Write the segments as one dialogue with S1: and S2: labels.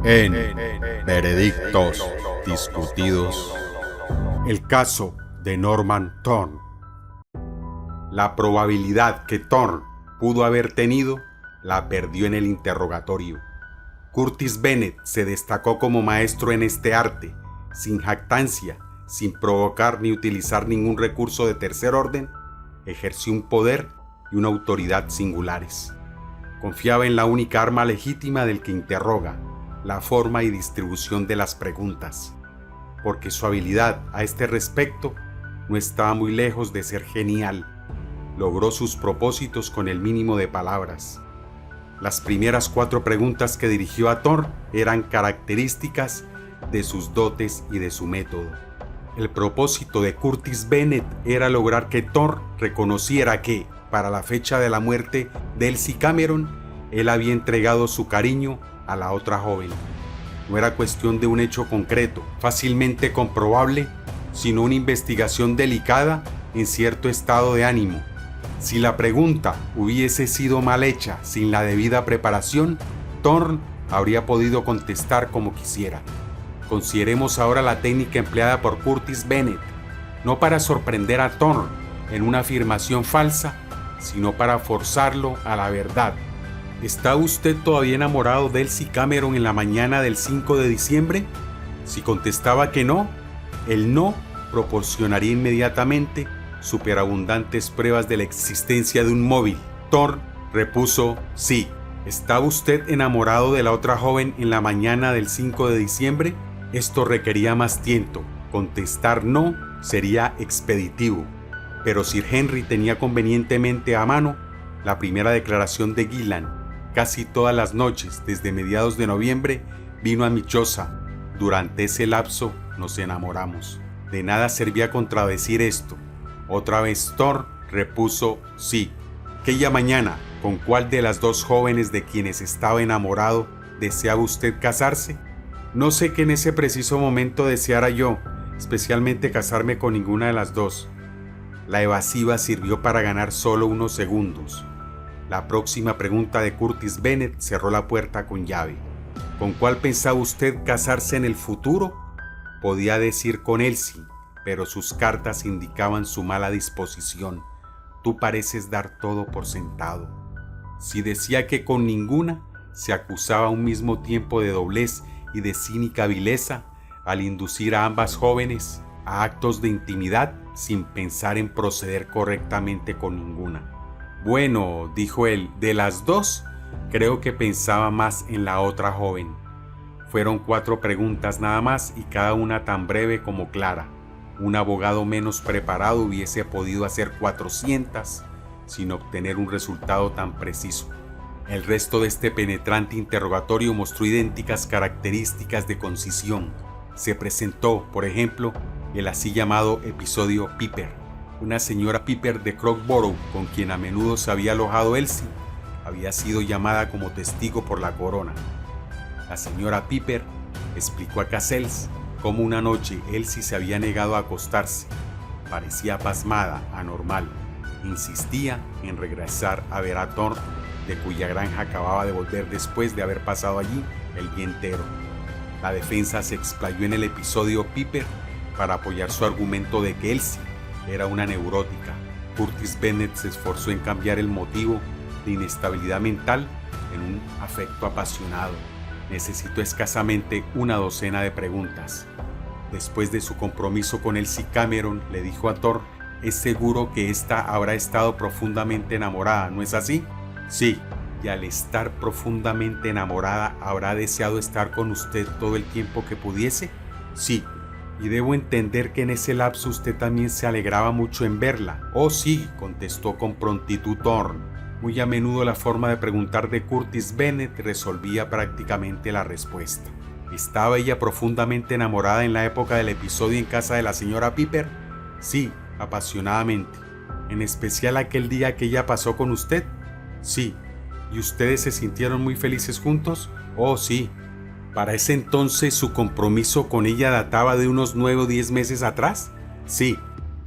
S1: En Veredictos Discutidos, el caso de Norman Thorn. La probabilidad que Thorn pudo haber tenido la perdió en el interrogatorio. Curtis Bennett se destacó como maestro en este arte, sin jactancia, sin provocar ni utilizar ningún recurso de tercer orden. Ejerció un poder y una autoridad singulares. Confiaba en la única arma legítima del que interroga, la forma y distribución de las preguntas, porque su habilidad a este respecto no estaba muy lejos de ser genial. Logró sus propósitos con el mínimo de palabras. Las primeras 4 preguntas que dirigió a Thorn eran características de sus dotes y de su método. El propósito de Curtis Bennett era lograr que Thorn reconociera que, para la fecha de la muerte de Elsie Cameron, él había entregado su cariño a la otra joven. No era cuestión de un hecho concreto, fácilmente comprobable, sino una investigación delicada en cierto estado de ánimo. Si la pregunta hubiese sido mal hecha sin la debida preparación, Thorn habría podido contestar como quisiera. Consideremos ahora la técnica empleada por Curtis Bennett, no para sorprender a Thorn en una afirmación falsa, sino para forzarlo a la verdad. ¿Está usted todavía enamorado de Elsie Cameron en la mañana del 5 de diciembre? Si contestaba que no, el no proporcionaría inmediatamente superabundantes pruebas de la existencia de un móvil. Thorn repuso sí. ¿Estaba usted enamorado de la otra joven en la mañana del 5 de diciembre? Esto requería más tiempo. Contestar no sería expeditivo. Pero Sir Henry tenía convenientemente a mano la primera declaración de Gillan. Casi todas las noches, desde mediados de noviembre, vino a mi choza. Durante ese lapso nos enamoramos. De nada servía contradecir esto. Otra vez Thorn repuso sí. Aquella mañana, ¿con cuál de las 2 jóvenes de quienes estaba enamorado deseaba usted casarse? No sé que en ese preciso momento deseara yo, especialmente casarme con ninguna de las 2. La evasiva sirvió para ganar solo unos segundos. La próxima pregunta de Curtis Bennett cerró la puerta con llave. ¿Con cuál pensaba usted casarse en el futuro? Podía decir con Elsie, pero sus cartas indicaban su mala disposición. Tú pareces dar todo por sentado. Si decía que con ninguna, se acusaba a un mismo tiempo de doblez y de cínica vileza al inducir a ambas jóvenes a actos de intimidad sin pensar en proceder correctamente con ninguna. Bueno, dijo él, de las 2, creo que pensaba más en la otra joven. Fueron 4 preguntas nada más y cada una tan breve como clara. Un abogado menos preparado hubiese podido hacer 400 sin obtener un resultado tan preciso. El resto de este penetrante interrogatorio mostró idénticas características de concisión. Se presentó, por ejemplo, el así llamado episodio Piper. Una señora Piper de Crockborough, con quien a menudo se había alojado Elsie, había sido llamada como testigo por la corona. La señora Piper explicó a Cassels cómo una noche Elsie se había negado a acostarse. Parecía pasmada, anormal. Insistía en regresar a ver a Thorn, de cuya granja acababa de volver después de haber pasado allí el día entero. La defensa se explayó en el episodio Piper para apoyar su argumento de que Elsie era una neurótica. Curtis Bennett se esforzó en cambiar el motivo de inestabilidad mental en un afecto apasionado. Necesitó escasamente una docena de preguntas. Después de su compromiso con Elsie Cameron, le dijo a Thorn, ¿es seguro que ésta habrá estado profundamente enamorada, no es así? Sí, y al estar profundamente enamorada, ¿habrá deseado estar con usted todo el tiempo que pudiese? Sí. Y debo entender que en ese lapso usted también se alegraba mucho en verla. Oh sí, contestó con prontitud Thorn. Muy a menudo la forma de preguntar de Curtis Bennett resolvía prácticamente la respuesta. ¿Estaba ella profundamente enamorada en la época del episodio en casa de la señora Piper? Sí, apasionadamente. ¿En especial aquel día que ella pasó con usted? Sí. ¿Y ustedes se sintieron muy felices juntos? Oh sí. ¿Para ese entonces su compromiso con ella databa de unos 9 o 10 meses atrás? Sí.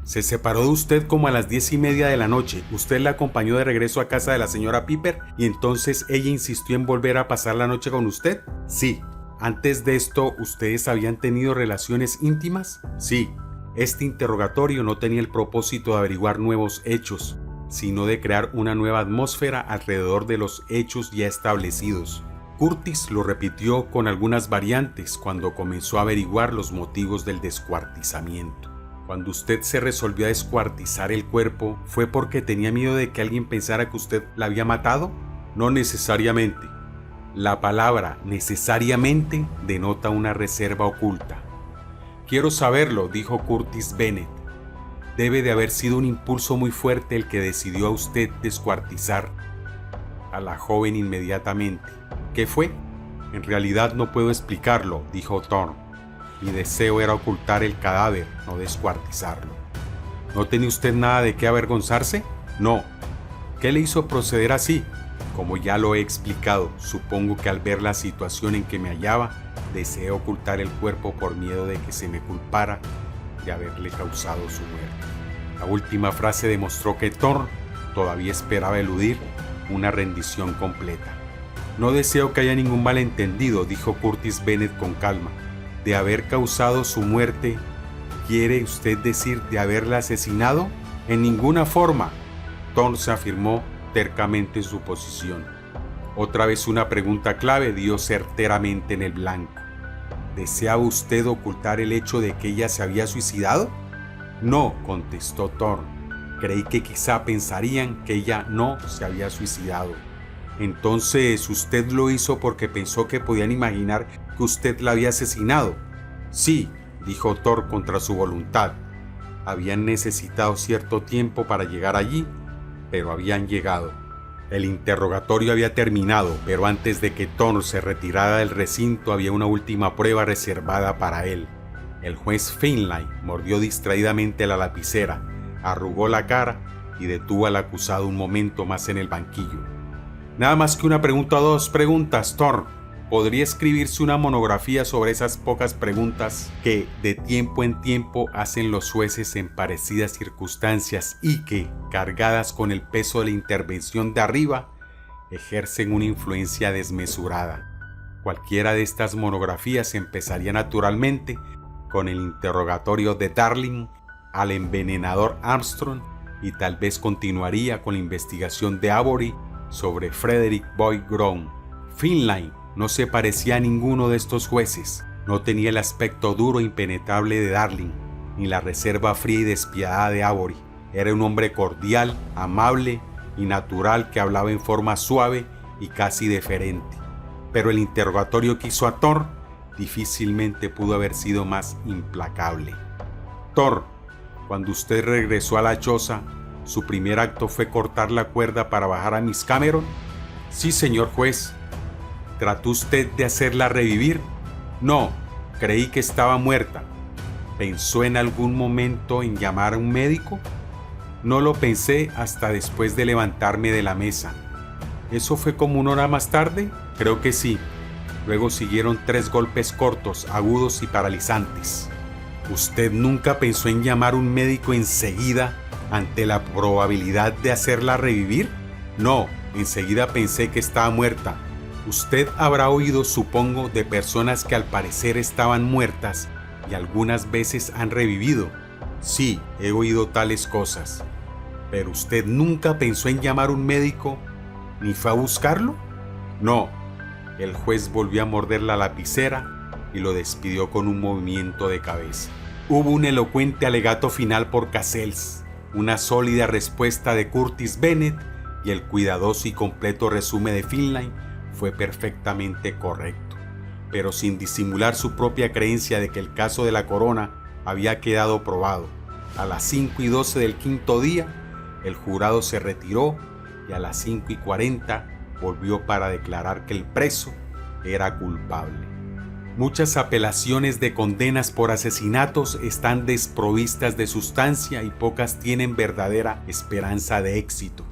S1: Se separó de usted como a las 10:30 de la noche. Usted la acompañó de regreso a casa de la señora Piper y entonces ella insistió en volver a pasar la noche con usted. Sí. Antes de esto, ¿ustedes habían tenido relaciones íntimas? Sí. Este interrogatorio no tenía el propósito de averiguar nuevos hechos, sino de crear una nueva atmósfera alrededor de los hechos ya establecidos. Curtis lo repitió con algunas variantes cuando comenzó a averiguar los motivos del descuartizamiento. Cuando usted se resolvió a descuartizar el cuerpo, ¿fue porque tenía miedo de que alguien pensara que usted la había matado? No necesariamente. La palabra necesariamente denota una reserva oculta. Quiero saberlo, dijo Curtis Bennett. Debe de haber sido un impulso muy fuerte el que decidió a usted descuartizar a la joven inmediatamente. ¿Qué fue? En realidad no puedo explicarlo, dijo Thorne. Mi deseo era ocultar el cadáver, no descuartizarlo. ¿No tiene usted nada de qué avergonzarse? No. ¿Qué le hizo proceder así? Como ya lo he explicado, supongo que al ver la situación en que me hallaba, deseé ocultar el cuerpo por miedo de que se me culpara de haberle causado su muerte. La última frase demostró que Thorne todavía esperaba eludir una rendición completa. No deseo que haya ningún malentendido, dijo Curtis Bennett con calma. ¿De haber causado su muerte, quiere usted decir de haberla asesinado? En ninguna forma. Thorne se afirmó tercamente en su posición. Otra vez una pregunta clave dio certeramente en el blanco. ¿Deseaba usted ocultar el hecho de que ella se había suicidado? No, contestó Thorne. Creí que quizá pensarían que ella no se había suicidado. Entonces, ¿usted lo hizo porque pensó que podían imaginar que usted la había asesinado? Sí, dijo Thorne contra su voluntad. Habían necesitado cierto tiempo para llegar allí, pero habían llegado. El interrogatorio había terminado, pero antes de que Thorne se retirara del recinto había una última prueba reservada para él. El juez Finlay mordió distraídamente la lapicera, arrugó la cara y detuvo al acusado un momento más en el banquillo. Nada más que una pregunta o dos preguntas, Thorne. ¿Podría escribirse una monografía sobre esas pocas preguntas que de tiempo en tiempo hacen los jueces en parecidas circunstancias y que, cargadas con el peso de la intervención de arriba, ejercen una influencia desmesurada? Cualquiera de estas monografías empezaría naturalmente con el interrogatorio de Darling al envenenador Armstrong y tal vez continuaría con la investigación de Avery sobre Frederick Boyd Grown. Finlay no se parecía a ninguno de estos jueces, no tenía el aspecto duro e impenetrable de Darling, ni la reserva fría y despiadada de Avery. Era un hombre cordial, amable y natural que hablaba en forma suave y casi deferente. Pero el interrogatorio que hizo a Thorne difícilmente pudo haber sido más implacable. Thorne, cuando usted regresó a la choza, ¿su primer acto fue cortar la cuerda para bajar a Miss Cameron? Sí, señor juez. ¿Trató usted de hacerla revivir? No, creí que estaba muerta. ¿Pensó en algún momento en llamar a un médico? No lo pensé hasta después de levantarme de la mesa. ¿Eso fue como una hora más tarde? Creo que sí. Luego siguieron 3 golpes cortos, agudos y paralizantes. ¿Usted nunca pensó en llamar a un médico enseguida ante la probabilidad de hacerla revivir? No, enseguida pensé que estaba muerta. Usted habrá oído, supongo, de personas que al parecer estaban muertas y algunas veces han revivido. Sí, he oído tales cosas. ¿Pero usted nunca pensó en llamar a un médico ni fue a buscarlo? No. El juez volvió a morder la lapicera y lo despidió con un movimiento de cabeza. Hubo un elocuente alegato final por Cassels, una sólida respuesta de Curtis Bennett y el cuidadoso y completo resumen de Finlay fue perfectamente correcto, pero sin disimular su propia creencia de que el caso de la corona había quedado probado. A las 5:12 del quinto día, el jurado se retiró y a las 5:40 volvió para declarar que el preso era culpable. Muchas apelaciones de condenas por asesinatos están desprovistas de sustancia y pocas tienen verdadera esperanza de éxito,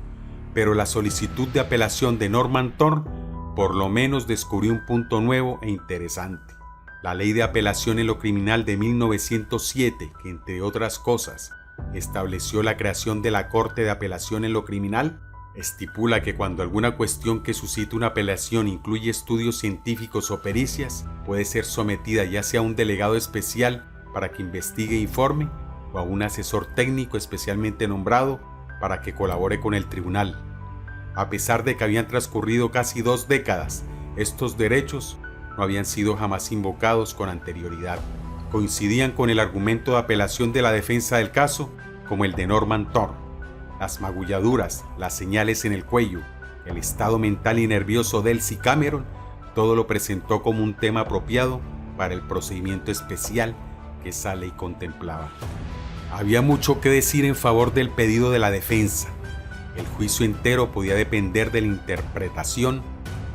S1: pero la solicitud de apelación de Norman Thorne por lo menos descubrió un punto nuevo e interesante. La Ley de Apelación en lo Criminal de 1907, que entre otras cosas estableció la creación de la Corte de Apelación en lo Criminal, Estipula que cuando alguna cuestión que suscite una apelación incluye estudios científicos o pericias, puede ser sometida ya sea a un delegado especial para que investigue e informe o a un asesor técnico especialmente nombrado para que colabore con el tribunal. A pesar de que habían transcurrido casi 2 décadas, estos derechos no habían sido jamás invocados con anterioridad. Coincidían con el argumento de apelación de la defensa del caso, como el de Norman Thorne. Las magulladuras, las señales en el cuello, el estado mental y nervioso de Elsie Cameron, todo lo presentó como un tema apropiado para el procedimiento especial que esa ley contemplaba. Había mucho que decir en favor del pedido de la defensa. El juicio entero podía depender de la interpretación,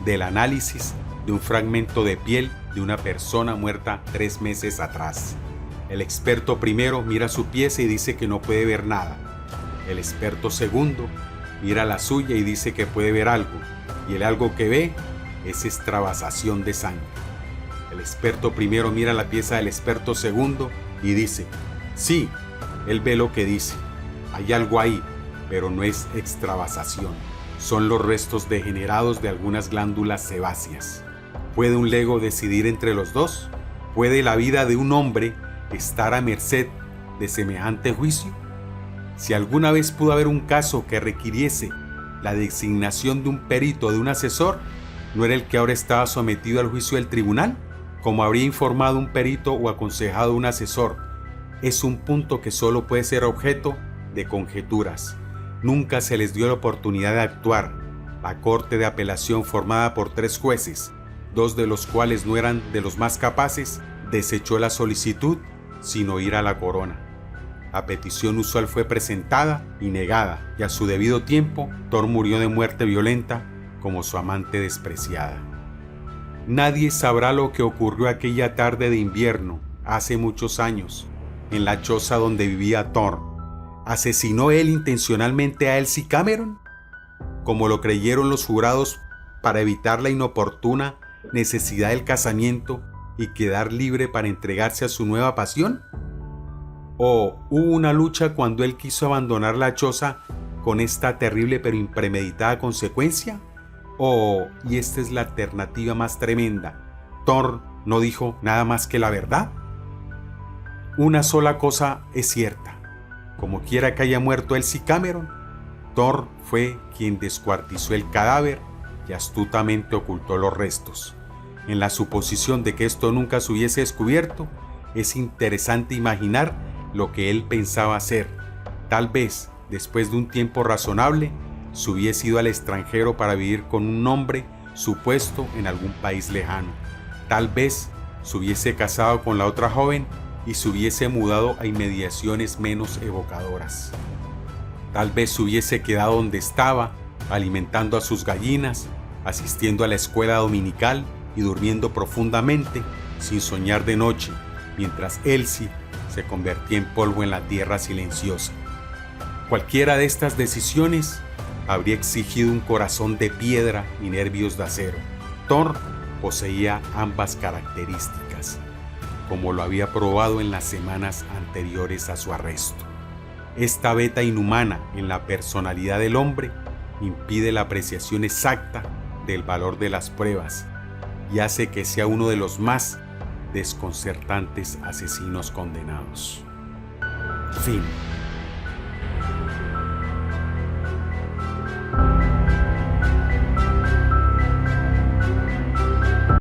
S1: del análisis de un fragmento de piel de una persona muerta 3 meses atrás. El experto primero mira su pieza y dice que no puede ver nada. El experto segundo mira la suya y dice que puede ver algo, y el algo que ve es extravasación de sangre. El experto primero mira la pieza del experto segundo y dice, sí, él ve lo que dice, hay algo ahí, pero no es extravasación, son los restos degenerados de algunas glándulas sebáceas. ¿Puede un lego decidir entre los dos? ¿Puede la vida de un hombre estar a merced de semejante juicio? Si alguna vez pudo haber un caso que requiriese la designación de un perito o de un asesor, ¿no era el que ahora estaba sometido al juicio del tribunal? Como habría informado un perito o aconsejado un asesor, es un punto que solo puede ser objeto de conjeturas. Nunca se les dio la oportunidad de actuar. La Corte de Apelación, formada por 3 jueces, 2 de los cuales no eran de los más capaces, desechó la solicitud sin oír a la corona. La petición usual fue presentada y negada, y a su debido tiempo, Thorne murió de muerte violenta como su amante despreciada. Nadie sabrá lo que ocurrió aquella tarde de invierno, hace muchos años, en la choza donde vivía Thorne. ¿Asesinó él intencionalmente a Elsie Cameron, como lo creyeron los jurados, para evitar la inoportuna necesidad del casamiento y quedar libre para entregarse a su nueva pasión? ¿O hubo una lucha cuando él quiso abandonar la choza con esta terrible pero impremeditada consecuencia? ¿O, y esta es la alternativa más tremenda, Thorne no dijo nada más que la verdad? Una sola cosa es cierta. Como quiera que haya muerto Elsie Cameron, Thorne fue quien descuartizó el cadáver y astutamente ocultó los restos. En la suposición de que esto nunca se hubiese descubierto, es interesante imaginar lo que él pensaba hacer. Tal vez, después de un tiempo razonable, se hubiese ido al extranjero para vivir con un hombre supuesto en algún país lejano. Tal vez se hubiese casado con la otra joven y se hubiese mudado a inmediaciones menos evocadoras. Tal vez se hubiese quedado donde estaba, alimentando a sus gallinas, asistiendo a la escuela dominical y durmiendo profundamente, sin soñar de noche, mientras Elsie se convertía en polvo en la tierra silenciosa. Cualquiera de estas decisiones habría exigido un corazón de piedra y nervios de acero. Thorne poseía ambas características, como lo había probado en las semanas anteriores a su arresto. Esta beta inhumana en la personalidad del hombre impide la apreciación exacta del valor de las pruebas y hace que sea uno de los más desconcertantes asesinos condenados. Fin.